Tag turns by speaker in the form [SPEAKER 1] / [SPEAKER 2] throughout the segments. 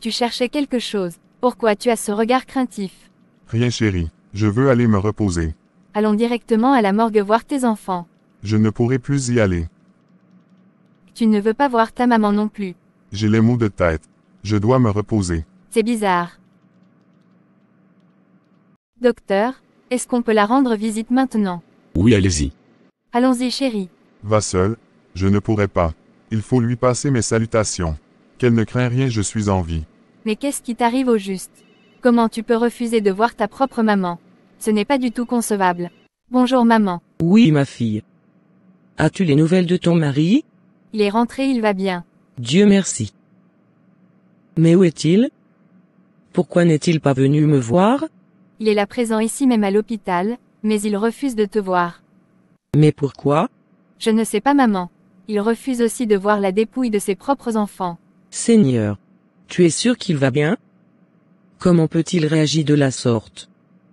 [SPEAKER 1] Tu cherchais quelque chose. Pourquoi tu as ce regard craintif?
[SPEAKER 2] Rien chérie, je veux aller me reposer.
[SPEAKER 1] Allons directement à la morgue voir tes enfants.
[SPEAKER 2] Je ne pourrai plus y aller.
[SPEAKER 1] Tu ne veux pas voir ta maman non plus.
[SPEAKER 2] J'ai les maux de tête. Je dois me reposer.
[SPEAKER 1] C'est bizarre. Docteur, est-ce qu'on peut la rendre visite maintenant?
[SPEAKER 3] Oui, allez-y.
[SPEAKER 1] Allons-y chérie.
[SPEAKER 2] Va seul, je ne pourrai pas. Il faut lui passer mes salutations. Qu'elle ne craint rien, je suis en vie.
[SPEAKER 1] Mais qu'est-ce qui t'arrive au juste? Comment tu peux refuser de voir ta propre maman? Ce n'est pas du tout concevable. Bonjour maman.
[SPEAKER 4] Oui, ma fille. As-tu les nouvelles de ton mari?
[SPEAKER 1] Il est rentré, il va bien.
[SPEAKER 4] Dieu merci. Mais où est-il? Pourquoi n'est-il pas venu me voir?
[SPEAKER 1] Il est là présent ici même à l'hôpital, mais il refuse de te voir.
[SPEAKER 4] Mais pourquoi?
[SPEAKER 1] Je ne sais pas maman. Il refuse aussi de voir la dépouille de ses propres enfants.
[SPEAKER 4] Seigneur. Tu es sûr qu'il va bien? Comment peut-il réagir de la sorte?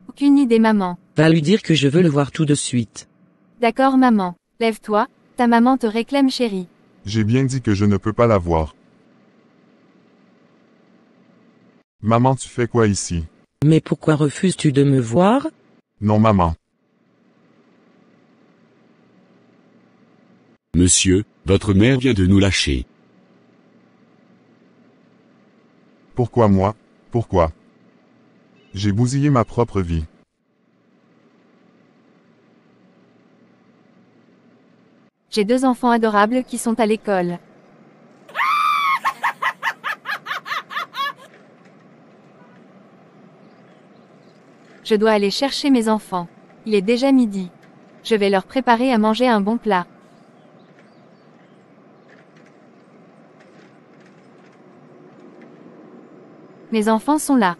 [SPEAKER 1] Aucune idée maman.
[SPEAKER 4] Va lui dire que je veux le voir tout de suite.
[SPEAKER 1] D'accord maman. Lève-toi, ta maman te réclame chérie.
[SPEAKER 2] J'ai bien dit que je ne peux pas la voir. Maman, tu fais quoi ici?
[SPEAKER 4] Mais pourquoi refuses-tu de me voir?
[SPEAKER 2] Non maman.
[SPEAKER 3] Monsieur, votre mère vient de nous lâcher.
[SPEAKER 2] Pourquoi moi? Pourquoi? J'ai bousillé ma propre vie.
[SPEAKER 1] J'ai 2 enfants adorables qui sont à l'école. Je dois aller chercher mes enfants. Il est déjà midi. Je vais leur préparer à manger un bon plat. Mes enfants sont là.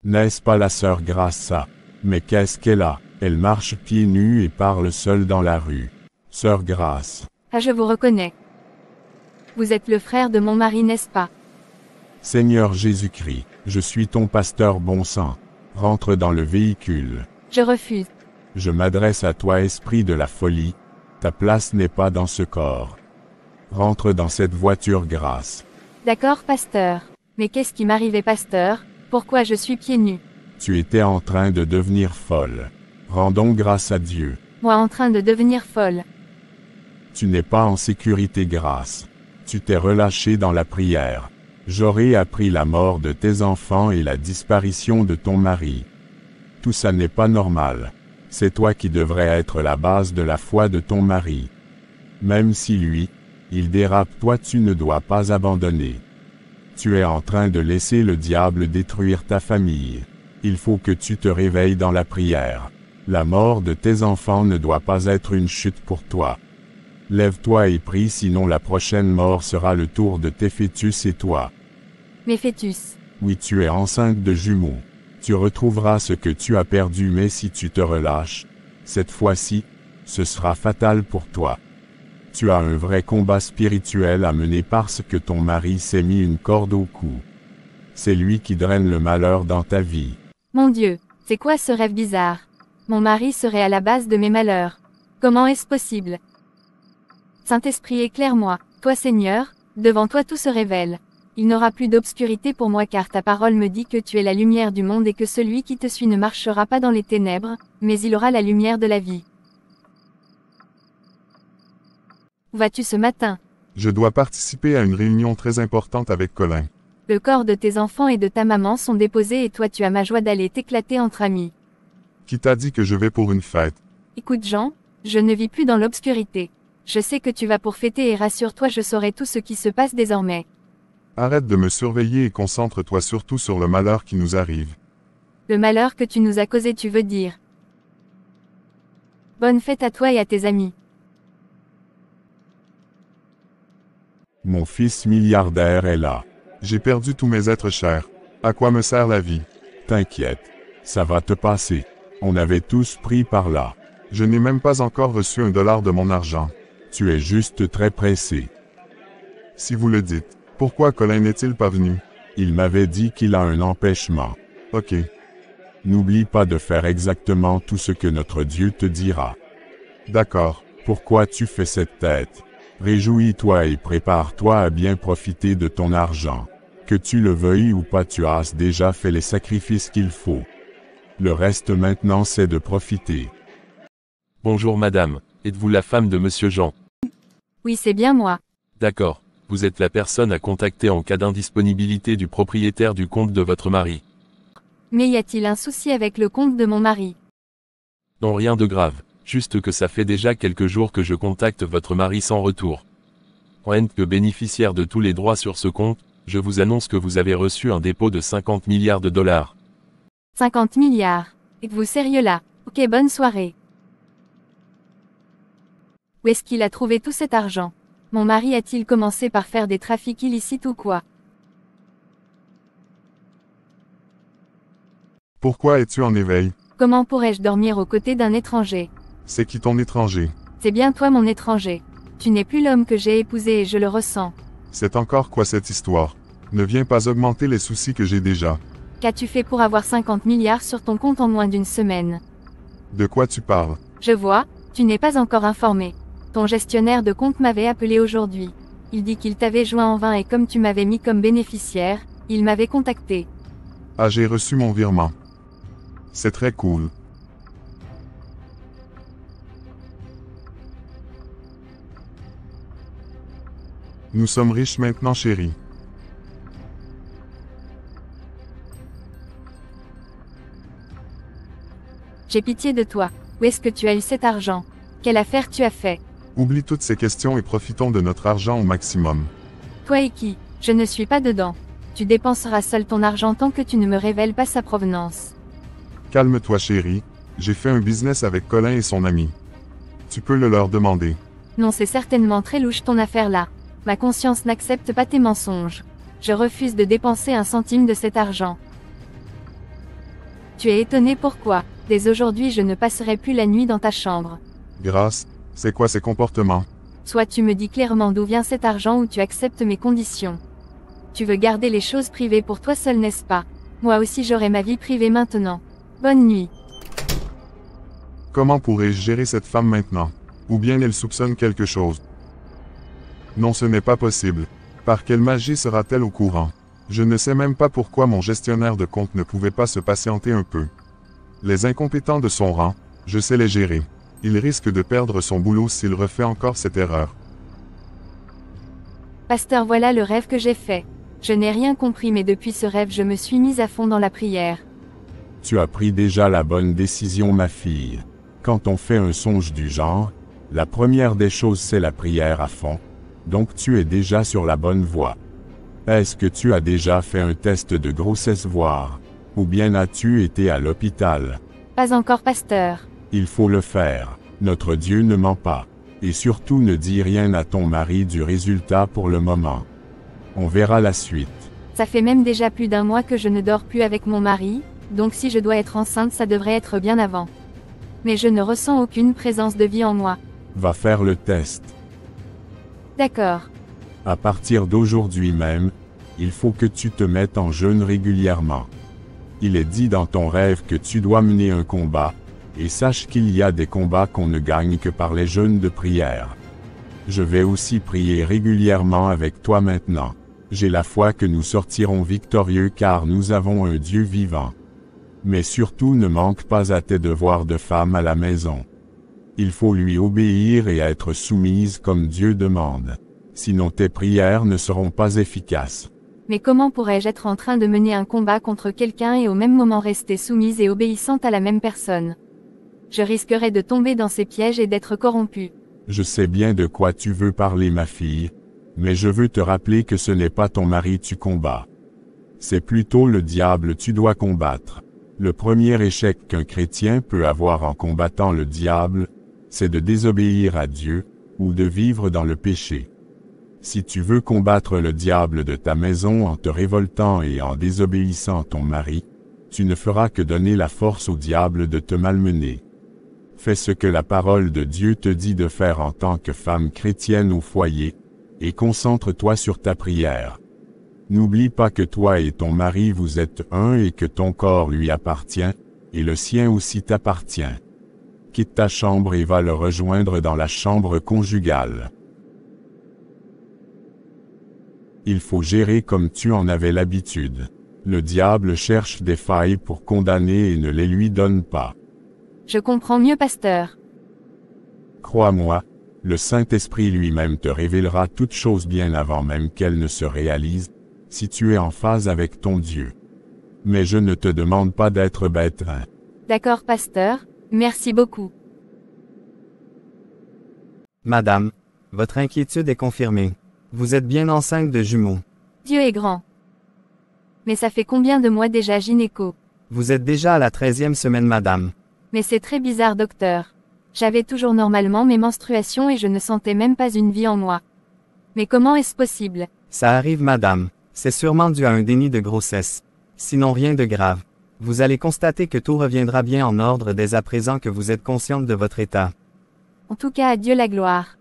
[SPEAKER 5] N'est-ce pas la sœur Grassa? Mais qu'est-ce qu'elle a? Elle marche pieds nus et parle seule dans la rue. Sœur Grasse.
[SPEAKER 1] Ah, je vous reconnais. Vous êtes le frère de mon mari, n'est-ce pas?
[SPEAKER 5] Seigneur Jésus-Christ, je suis ton pasteur bon sang. Rentre dans le véhicule.
[SPEAKER 1] Je refuse.
[SPEAKER 5] Je m'adresse à toi, esprit de la folie. Ta place n'est pas dans ce corps. Rentre dans cette voiture grasse.
[SPEAKER 1] D'accord, pasteur. Mais qu'est-ce qui m'arrivait, pasteur? Pourquoi je suis pieds nus?
[SPEAKER 5] Tu étais en train de devenir folle. Rendons grâce à Dieu.
[SPEAKER 1] Moi en train de devenir folle.
[SPEAKER 5] Tu n'es pas en sécurité, grâce. Tu t'es relâché dans la prière. J'aurais appris la mort de tes enfants et la disparition de ton mari. Tout ça n'est pas normal. C'est toi qui devrais être la base de la foi de ton mari. Même si lui, il dérape, toi tu ne dois pas abandonner. Tu es en train de laisser le diable détruire ta famille. Il faut que tu te réveilles dans la prière. La mort de tes enfants ne doit pas être une chute pour toi. Lève-toi et prie, sinon la prochaine mort sera le tour de tes fœtus et toi.
[SPEAKER 1] Mes fœtus.
[SPEAKER 5] Oui, tu es enceinte de jumeaux. Tu retrouveras ce que tu as perdu, mais si tu te relâches, cette fois-ci, ce sera fatal pour toi. Tu as un vrai combat spirituel à mener parce que ton mari s'est mis une corde au cou. C'est lui qui draine le malheur dans ta vie.
[SPEAKER 1] Mon Dieu, c'est quoi ce rêve bizarre? Mon mari serait à la base de mes malheurs. Comment est-ce possible? Saint-Esprit, éclaire-moi, toi Seigneur, devant toi tout se révèle. Il n'aura plus d'obscurité pour moi car ta parole me dit que tu es la lumière du monde et que celui qui te suit ne marchera pas dans les ténèbres, mais il aura la lumière de la vie. Où vas-tu ce matin?
[SPEAKER 2] Je dois participer à une réunion très importante avec Colin.
[SPEAKER 1] Le corps de tes enfants et de ta maman sont déposés et toi tu as ma joie d'aller t'éclater entre amis.
[SPEAKER 2] Qui t'a dit que je vais pour une fête?
[SPEAKER 1] Écoute Jean, je ne vis plus dans l'obscurité. Je sais que tu vas pour fêter et rassure-toi, je saurai tout ce qui se passe désormais.
[SPEAKER 2] Arrête de me surveiller et concentre-toi surtout sur le malheur qui nous arrive.
[SPEAKER 1] Le malheur que tu nous as causé, tu veux dire. Bonne fête à toi et à tes amis.
[SPEAKER 5] Mon fils milliardaire est là.
[SPEAKER 2] J'ai perdu tous mes êtres chers. À quoi me sert la vie?
[SPEAKER 5] T'inquiète, ça va te passer. On avait tous pris par là.
[SPEAKER 2] Je n'ai même pas encore reçu $1 de mon argent.
[SPEAKER 5] Tu es juste très pressé.
[SPEAKER 2] Si vous le dites, pourquoi Colin n'est-il pas venu?
[SPEAKER 5] Il m'avait dit qu'il a un empêchement.
[SPEAKER 2] Ok.
[SPEAKER 5] N'oublie pas de faire exactement tout ce que notre Dieu te dira.
[SPEAKER 2] D'accord.
[SPEAKER 5] Pourquoi tu fais cette tête? Réjouis-toi et prépare-toi à bien profiter de ton argent. Que tu le veuilles ou pas, tu as déjà fait les sacrifices qu'il faut. Le reste maintenant c'est de profiter.
[SPEAKER 6] Bonjour madame, êtes-vous la femme de monsieur Jean?
[SPEAKER 1] Oui, c'est bien moi.
[SPEAKER 6] D'accord, vous êtes la personne à contacter en cas d'indisponibilité du propriétaire du compte de votre mari.
[SPEAKER 1] Mais y a-t-il un souci avec le compte de mon mari?
[SPEAKER 6] Non, rien de grave, juste que ça fait déjà quelques jours que je contacte votre mari sans retour. En tant que bénéficiaire de tous les droits sur ce compte, je vous annonce que vous avez reçu un dépôt de 50 milliards de dollars.
[SPEAKER 1] 50 milliards. Êtes-vous sérieux là? Ok, bonne soirée. Où est-ce qu'il a trouvé tout cet argent? Mon mari a-t-il commencé par faire des trafics illicites ou quoi?
[SPEAKER 2] Pourquoi es-tu en éveil?
[SPEAKER 1] Comment pourrais-je dormir aux côtés d'un étranger?
[SPEAKER 2] C'est qui ton étranger?
[SPEAKER 1] C'est bien toi mon étranger. Tu n'es plus l'homme que j'ai épousé et je le ressens.
[SPEAKER 2] C'est encore quoi cette histoire? Ne viens pas augmenter les soucis que j'ai déjà.
[SPEAKER 1] Qu'as-tu fait pour avoir 50 milliards sur ton compte en moins d'une semaine?
[SPEAKER 2] De quoi tu parles?
[SPEAKER 1] Je vois, tu n'es pas encore informé. Ton gestionnaire de compte m'avait appelé aujourd'hui. Il dit qu'il t'avait joint en vain et comme tu m'avais mis comme bénéficiaire, il m'avait contacté.
[SPEAKER 2] Ah, j'ai reçu mon virement. C'est très cool. Nous sommes riches maintenant, chérie.
[SPEAKER 1] J'ai pitié de toi. Où est-ce que tu as eu cet argent? Quelle affaire tu as fait?
[SPEAKER 2] Oublie toutes ces questions et profitons de notre argent au maximum.
[SPEAKER 1] Toi et qui? Je ne suis pas dedans. Tu dépenseras seul ton argent tant que tu ne me révèles pas sa provenance.
[SPEAKER 2] Calme-toi, chérie. J'ai fait un business avec Colin et son ami. Tu peux le leur demander.
[SPEAKER 1] Non, c'est certainement très louche ton affaire là. Ma conscience n'accepte pas tes mensonges. Je refuse de dépenser un centime de cet argent. Tu es étonné pourquoi? Dès aujourd'hui je ne passerai plus la nuit dans ta chambre.
[SPEAKER 2] Grâce, c'est quoi ces comportements?
[SPEAKER 1] Soit tu me dis clairement d'où vient cet argent ou tu acceptes mes conditions. Tu veux garder les choses privées pour toi seul, n'est-ce pas? Moi aussi j'aurai ma vie privée maintenant. Bonne nuit.
[SPEAKER 2] Comment pourrais-je gérer cette femme maintenant? Ou bien elle soupçonne quelque chose? Non, ce n'est pas possible. Par quelle magie sera-t-elle au courant? Je ne sais même pas pourquoi mon gestionnaire de compte ne pouvait pas se patienter un peu. Les incompétents de son rang, je sais les gérer. Il risque de perdre son boulot s'il refait encore cette erreur.
[SPEAKER 1] Pasteur, voilà le rêve que j'ai fait. Je n'ai rien compris mais depuis ce rêve je me suis mise à fond dans la prière.
[SPEAKER 5] Tu as pris déjà la bonne décision, ma fille. Quand on fait un songe du genre, la première des choses c'est la prière à fond. Donc tu es déjà sur la bonne voie. Est-ce que tu as déjà fait un test de grossesse voir? Ou bien as-tu été à l'hôpital?
[SPEAKER 1] Pas encore, pasteur.
[SPEAKER 5] Il faut le faire. Notre Dieu ne ment pas. Et surtout ne dis rien à ton mari du résultat pour le moment. On verra la suite.
[SPEAKER 1] Ça fait même déjà plus d'un mois que je ne dors plus avec mon mari, donc si je dois être enceinte ça devrait être bien avant. Mais je ne ressens aucune présence de vie en moi.
[SPEAKER 5] Va faire le test.
[SPEAKER 1] D'accord.
[SPEAKER 5] À partir d'aujourd'hui même, il faut que tu te mettes en jeûne régulièrement. Il est dit dans ton rêve que tu dois mener un combat, et sache qu'il y a des combats qu'on ne gagne que par les jeûnes de prière. Je vais aussi prier régulièrement avec toi maintenant. J'ai la foi que nous sortirons victorieux car nous avons un Dieu vivant. Mais surtout ne manque pas à tes devoirs de femme à la maison. Il faut lui obéir et être soumise comme Dieu demande. Sinon tes prières ne seront pas efficaces.
[SPEAKER 1] Mais comment pourrais-je être en train de mener un combat contre quelqu'un et au même moment rester soumise et obéissante à la même personne? Je risquerais de tomber dans ces pièges et d'être corrompue.
[SPEAKER 5] Je sais bien de quoi tu veux parler, ma fille, mais je veux te rappeler que ce n'est pas ton mari tu combats. C'est plutôt le diable tu dois combattre. Le premier échec qu'un chrétien peut avoir en combattant le diable, c'est de désobéir à Dieu, ou de vivre dans le péché. Si tu veux combattre le diable de ta maison en te révoltant et en désobéissant à ton mari, tu ne feras que donner la force au diable de te malmener. Fais ce que la parole de Dieu te dit de faire en tant que femme chrétienne au foyer, et concentre-toi sur ta prière. N'oublie pas que toi et ton mari vous êtes un et que ton corps lui appartient, et le sien aussi t'appartient. Quitte ta chambre et va le rejoindre dans la chambre conjugale. Il faut gérer comme tu en avais l'habitude. Le diable cherche des failles pour condamner et ne les lui donne pas.
[SPEAKER 1] Je comprends mieux, pasteur.
[SPEAKER 5] Crois-moi, le Saint-Esprit lui-même te révélera toutes choses bien avant même qu'elles ne se réalisent, si tu es en phase avec ton Dieu. Mais je ne te demande pas d'être bête, hein.
[SPEAKER 1] D'accord, pasteur, merci beaucoup.
[SPEAKER 7] Madame, votre inquiétude est confirmée. Vous êtes bien enceinte de jumeaux.
[SPEAKER 1] Dieu est grand. Mais ça fait combien de mois déjà, gynéco?
[SPEAKER 7] Vous êtes déjà à la 13e semaine, madame.
[SPEAKER 1] Mais c'est très bizarre, docteur. J'avais toujours normalement mes menstruations et je ne sentais même pas une vie en moi. Mais comment est-ce possible?
[SPEAKER 7] Ça arrive, madame. C'est sûrement dû à un déni de grossesse. Sinon rien de grave. Vous allez constater que tout reviendra bien en ordre dès à présent que vous êtes consciente de votre état.
[SPEAKER 1] En tout cas, à Dieu la gloire.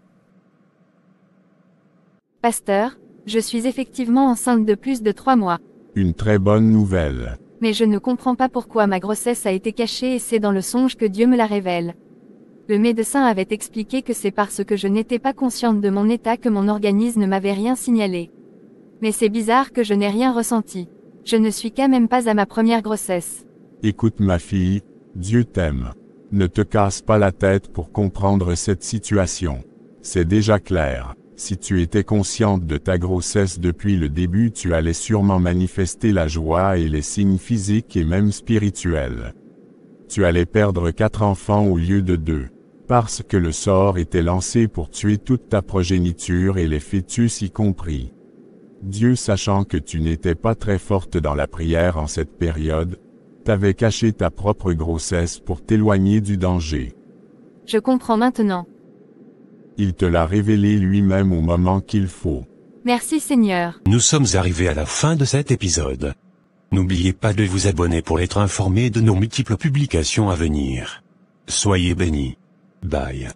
[SPEAKER 1] Pasteur, je suis effectivement enceinte de plus de 3 mois.
[SPEAKER 5] Une très bonne nouvelle.
[SPEAKER 1] Mais je ne comprends pas pourquoi ma grossesse a été cachée et c'est dans le songe que Dieu me la révèle. Le médecin avait expliqué que c'est parce que je n'étais pas consciente de mon état que mon organisme ne m'avait rien signalé. Mais c'est bizarre que je n'ai rien ressenti. Je ne suis quand même pas à ma première grossesse.
[SPEAKER 5] Écoute ma fille, Dieu t'aime. Ne te casse pas la tête pour comprendre cette situation. C'est déjà clair. Si tu étais consciente de ta grossesse depuis le début, tu allais sûrement manifester la joie et les signes physiques et même spirituels. Tu allais perdre 4 enfants au lieu de 2. Parce que le sort était lancé pour tuer toute ta progéniture et les fœtus y compris. Dieu, sachant que tu n'étais pas très forte dans la prière en cette période, t'avait caché ta propre grossesse pour t'éloigner du danger.
[SPEAKER 1] Je comprends maintenant.
[SPEAKER 5] Il te l'a révélé lui-même au moment qu'il faut.
[SPEAKER 1] Merci Seigneur.
[SPEAKER 8] Nous sommes arrivés à la fin de cet épisode. N'oubliez pas de vous abonner pour être informé de nos multiples publications à venir. Soyez bénis. Bye.